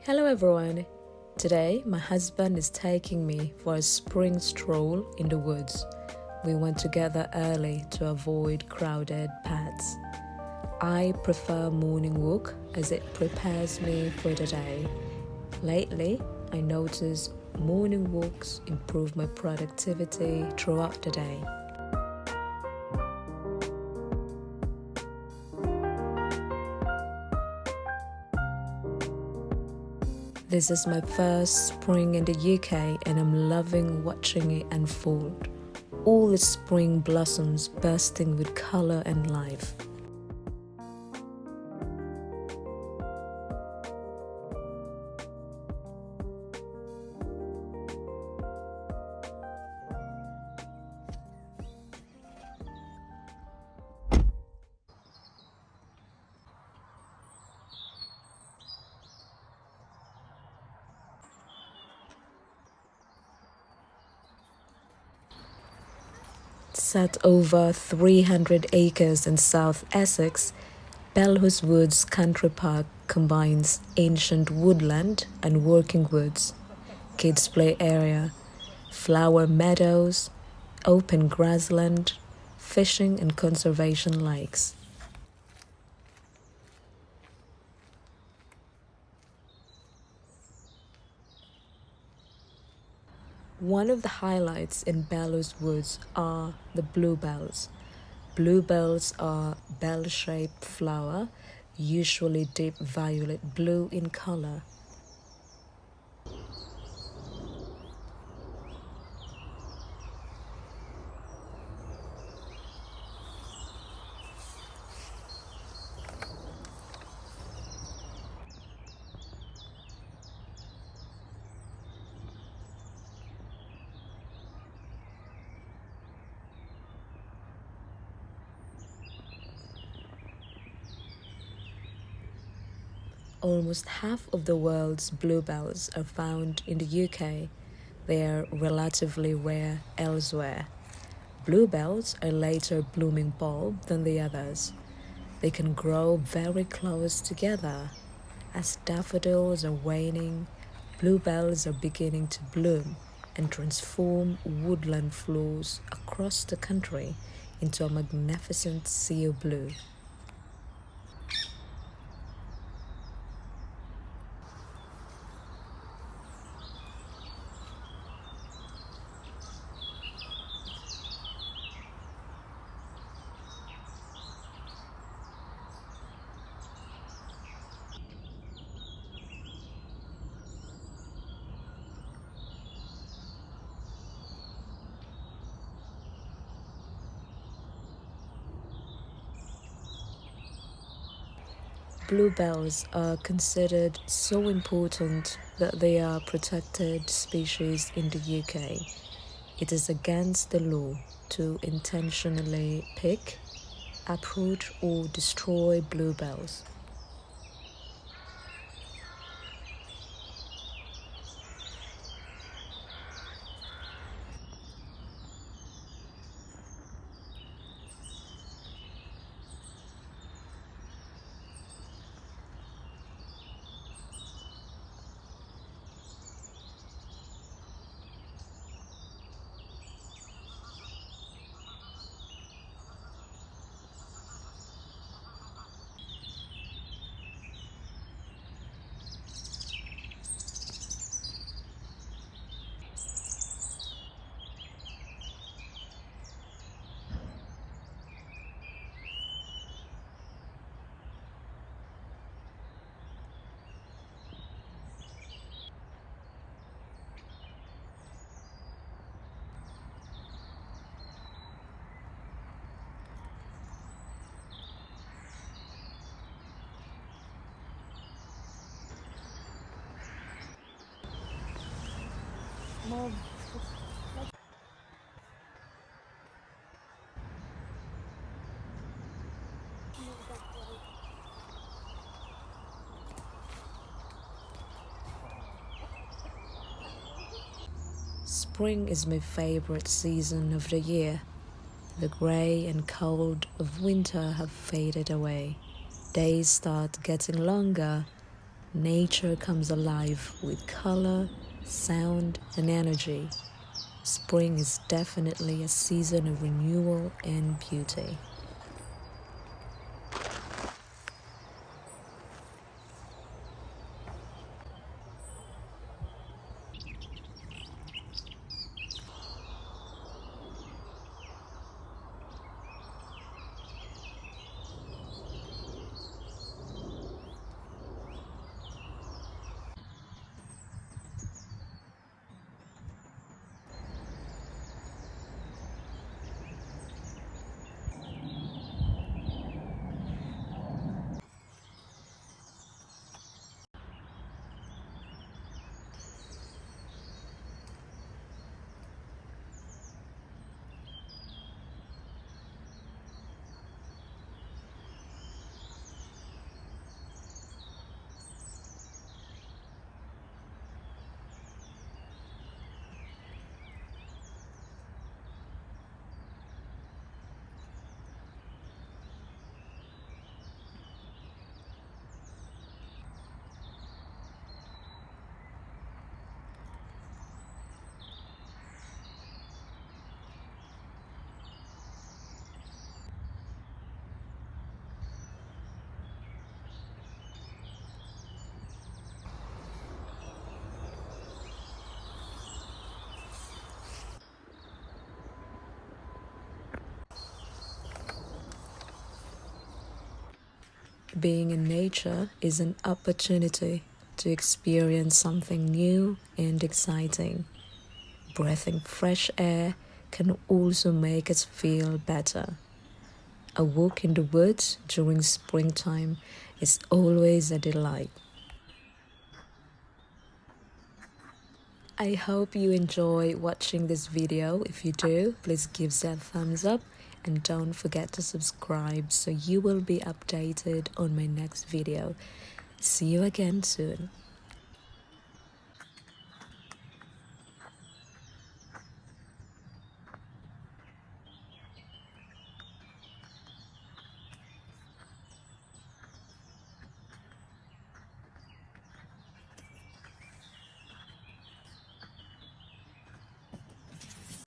Hello everyone. Today my husband is taking me for a spring stroll in the woods. We went together early to avoid crowded paths. I prefer morning walk as it prepares me for the day. Lately, I notice morning walks improve my productivity throughout the day. This is my first spring in the UK and I'm loving watching it unfold. All the spring blossoms bursting with colour and life. Set over 300 acres in South Essex, Belfairs Woods Country Park combines ancient woodland and working woods, kids' play area, flower meadows, open grassland, fishing and conservation lakes. One of the highlights in Belfairs Woods are the bluebells. Bluebells are bell-shaped flower, usually deep violet blue in color. Almost half of the world's bluebells are found in the UK. They are relatively rare elsewhere. Bluebells are later blooming bulb than the others. They can grow very close together. As daffodils are waning, bluebells are beginning to bloom and transform woodland floors across the country into a magnificent sea of blue. Bluebells are considered so important that they are protected species in the UK. It is against the law to intentionally pick, uproot or destroy bluebells. Spring is my favorite season of the year. The grey and cold of winter have faded away. Days start getting longer nature comes alive with color, sound, and energy. Spring is definitely a season of renewal and beauty. Being in nature is an opportunity to experience something new and exciting. Breathing fresh air can also make us feel better. A walk in the woods during springtime is always a delight. I hope you enjoy watching this video. If you do, please give that a thumbs up and don't forget to subscribe so you will be updated on my next video. See you again soon.